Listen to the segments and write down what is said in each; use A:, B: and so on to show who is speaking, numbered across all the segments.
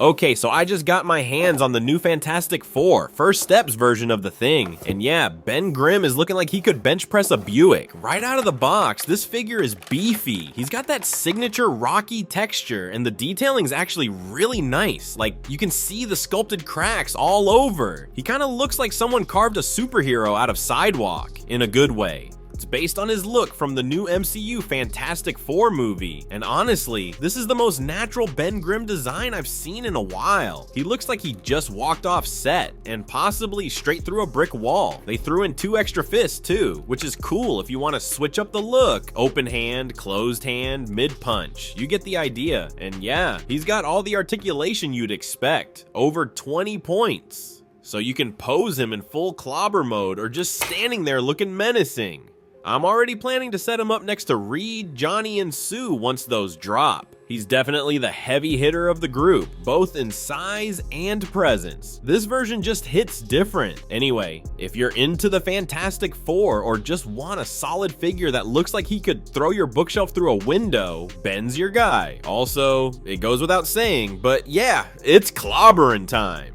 A: Okay, so I just got my hands on the new Fantastic Four, First Steps version of the Thing. And yeah, Ben Grimm is looking like he could bench press a Buick. Right out of the box, this figure is beefy. He's got that signature rocky texture, and the detailing's actually really nice. Like, you can see the sculpted cracks all over. He kind of looks like someone carved a superhero out of sidewalk, in a good way. It's based on his look from the new MCU Fantastic Four movie, and honestly, this is the most natural Ben Grimm design I've seen in a while. He looks like he just walked off set, and possibly straight through a brick wall. They threw in 2 extra fists too, which is cool if you want to switch up the look. Open hand, closed hand, mid-punch. You get the idea, and yeah, he's got all the articulation you'd expect. Over 20 points. So you can pose him in full clobber mode or just standing there looking menacing. I'm already planning to set him up next to Reed, Johnny, and Sue once those drop. He's definitely the heavy hitter of the group, both in size and presence. This version just hits different. Anyway, if you're into the Fantastic Four or just want a solid figure that looks like he could throw your bookshelf through a window, Ben's your guy. Also, it goes without saying, but yeah, it's clobbering time.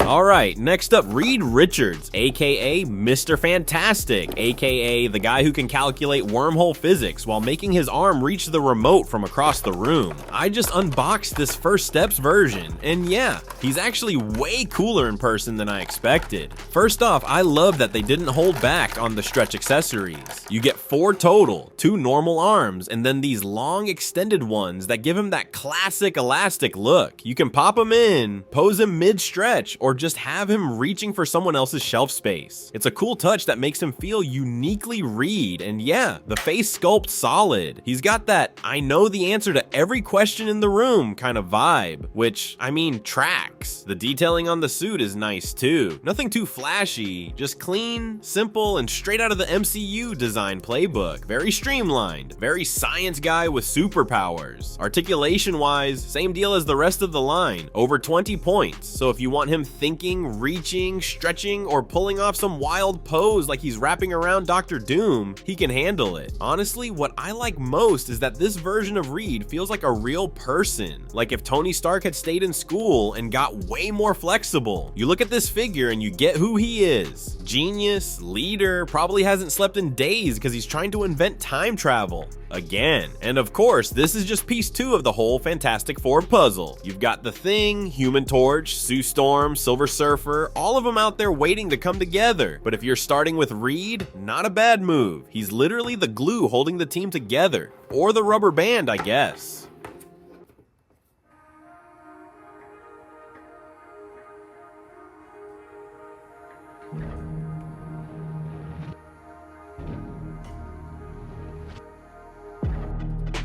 A: Alright, next up, Reed Richards, aka Mr. Fantastic, aka the guy who can calculate wormhole physics while making his arm reach the remote from across the room. I just unboxed this First Steps version, and yeah, he's actually way cooler in person than I expected. First off, I love that they didn't hold back on the stretch accessories. You get 4 total, 2 normal arms, and then these long extended ones that give him that classic elastic look. You can pop him in, pose him mid-stretch, or just have him reaching for someone else's shelf space. It's a cool touch that makes him feel uniquely Reed, and yeah, the face sculpt solid. He's got that I know the answer to every question in the room kind of vibe, which, I mean, tracks. The detailing on the suit is nice too. Nothing too flashy, just clean, simple, and straight out of the MCU design playbook. Very streamlined, very science guy with superpowers. Articulation-wise, same deal as the rest of the line, over 20 points. So if you want him thinking, reaching, stretching, or pulling off some wild pose like he's wrapping around Dr. Doom, he can handle it. Honestly, what I like most is that this version of Reed feels like a real person. Like if Tony Stark had stayed in school and got way more flexible. You look at this figure and you get who he is. Genius, leader, probably hasn't slept in days because he's trying to invent time travel. Again. And of course, this is just piece 2 of the whole Fantastic Four puzzle. You've got the Thing, Human Torch, Sue Storm, Silver Surfer, all of them out there waiting to come together. But if you're starting with Reed, not a bad move. He's literally the glue holding the team together. Or the rubber band, I guess.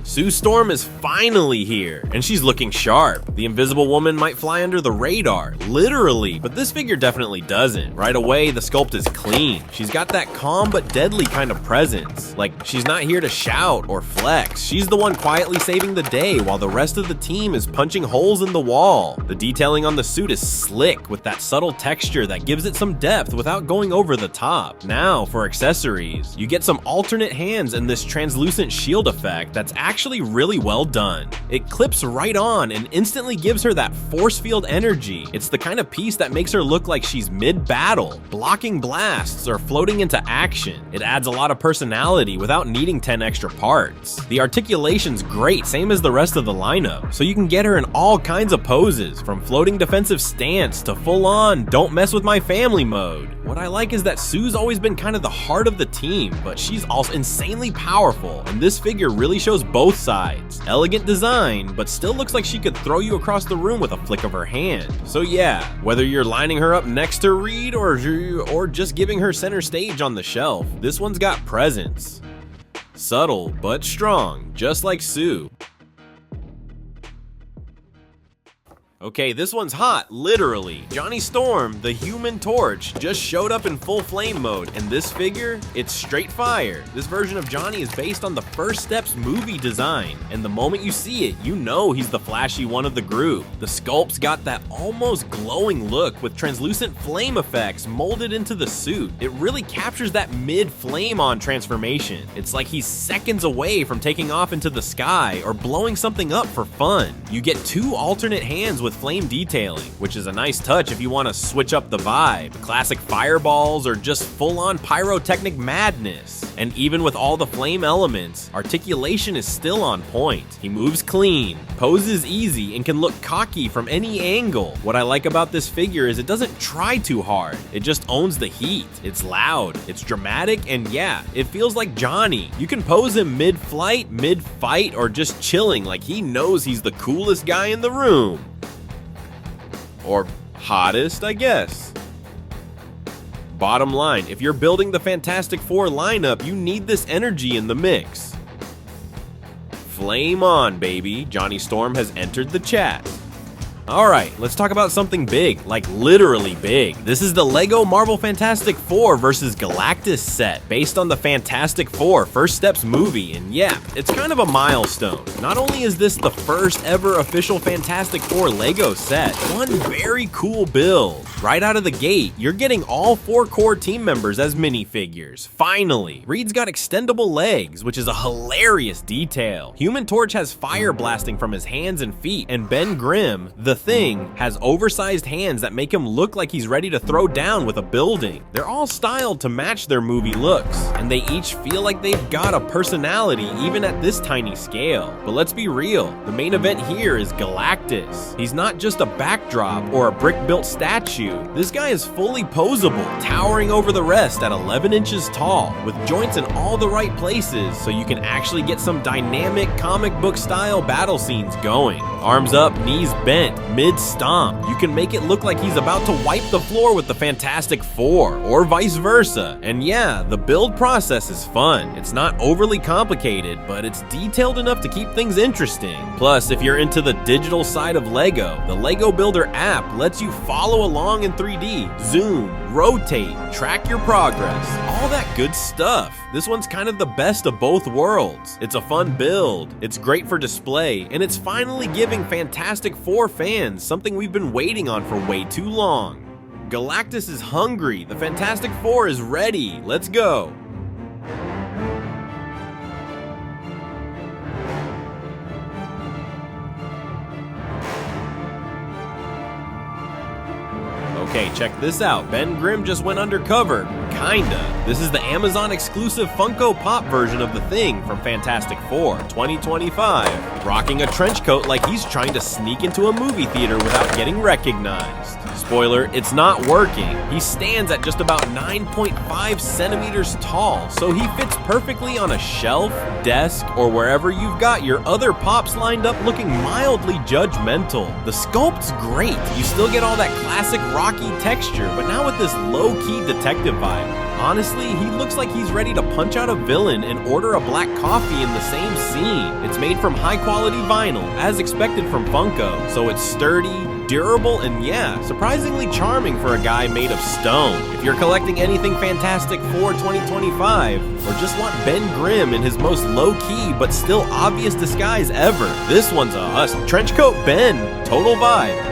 A: Sue Storm is finally here, and she's looking sharp. The Invisible Woman might fly under the radar, literally, but this figure definitely doesn't. Right away, the sculpt is clean. She's got that calm but deadly kind of presence. Like, she's not here to shout or flex. She's the one quietly saving the day while the rest of the team is punching holes in the wall. The detailing on the suit is slick with that subtle texture that gives it some depth without going over the top. Now, for accessories, you get some alternate hands and this translucent shield effect that's actually really well done. It clips right on and instantly gives her that force field energy. It's the kind of piece that makes her look like she's mid-battle, blocking blasts or floating into action. It adds a lot of personality without needing 10 extra parts. The articulation's great, same as the rest of the lineup, so you can get her in all kinds of poses, from floating defensive stance to full-on don't mess with my family mode. What I like is that Sue's always been kind of the heart of the team, but she's also insanely powerful, and this figure really shows both sides. Elegant design, but still looks like she could throw you across the room with a flick of her hand. So yeah, whether you're lining her up next to Reed or just giving her center stage on the shelf, this one's got presence. Subtle, but strong, just like Sue. Okay, this one's hot, literally. Johnny Storm, the Human Torch, just showed up in full flame mode, and this figure, it's straight fire. This version of Johnny is based on the First Steps movie design, and the moment you see it, you know he's the flashy one of the group. The sculpt's got that almost glowing look with translucent flame effects molded into the suit. It really captures that mid-flame on transformation. It's like he's seconds away from taking off into the sky or blowing something up for fun. You get 2 alternate hands with flame detailing, which is a nice touch if you want to switch up the vibe. Classic fireballs or just full-on pyrotechnic madness. And even with all the flame elements, articulation is still on point. He moves clean, poses easy, and can look cocky from any angle. What I like about this figure is it doesn't try too hard. It just owns the heat. It's loud, it's dramatic, and yeah, it feels like Johnny. You can pose him mid-flight, mid-fight, or just chilling like he knows he's the coolest guy in the room. Or hottest, I guess. Bottom line, if you're building the Fantastic Four lineup, you need this energy in the mix. Flame on, baby. Johnny Storm has entered the chat. Alright, let's talk about something big, like literally big. This is the LEGO Marvel Fantastic Four vs. Galactus set, based on the Fantastic Four First Steps movie, and yeah, it's kind of a milestone. Not only is this the first ever official Fantastic Four LEGO set, one very cool build. Right out of the gate, you're getting all 4 core team members as minifigures. Finally! Reed's got extendable legs, which is a hilarious detail. Human Torch has fire blasting from his hands and feet, and Ben Grimm, the Thing, has oversized hands that make him look like he's ready to throw down with a building. They're all styled to match their movie looks, and they each feel like they've got a personality even at this tiny scale. But let's be real, the main event here is Galactus. He's not just a backdrop or a brick-built statue. This guy is fully posable, towering over the rest at 11 inches tall, with joints in all the right places so you can actually get some dynamic comic book style battle scenes going. Arms up, knees bent, mid-stomp. You can make it look like he's about to wipe the floor with the Fantastic Four, or vice versa. And yeah, the build process is fun. It's not overly complicated, but it's detailed enough to keep things interesting. Plus, if you're into the digital side of LEGO, the LEGO Builder app lets you follow along in 3D, zoom, rotate, track your progress, all that good stuff. This one's kind of the best of both worlds. It's a fun build, it's great for display, and it's finally giving Fantastic Four fans something we've been waiting on for way too long. Galactus is hungry, the Fantastic Four is ready, let's go. Okay, check this out. Ben Grimm just went undercover. Kinda. This is the Amazon exclusive Funko Pop version of the Thing from Fantastic Four 2025. Rocking a trench coat like he's trying to sneak into a movie theater without getting recognized. Spoiler, it's not working. He stands at just about 9.5 centimeters tall, so he fits perfectly on a shelf, desk, or wherever you've got your other pops lined up looking mildly judgmental. The sculpt's great. You still get all that classic Rocky texture, but now with this low-key detective vibe. Honestly, he looks like he's ready to punch out a villain and order a black coffee in the same scene. It's made from high-quality vinyl, as expected from Funko, so it's sturdy, durable, and yeah, surprisingly charming for a guy made of stone. If you're collecting anything Fantastic Four 2025, or just want Ben Grimm in his most low-key but still obvious disguise ever, this one's a us. Trenchcoat Ben, total vibe.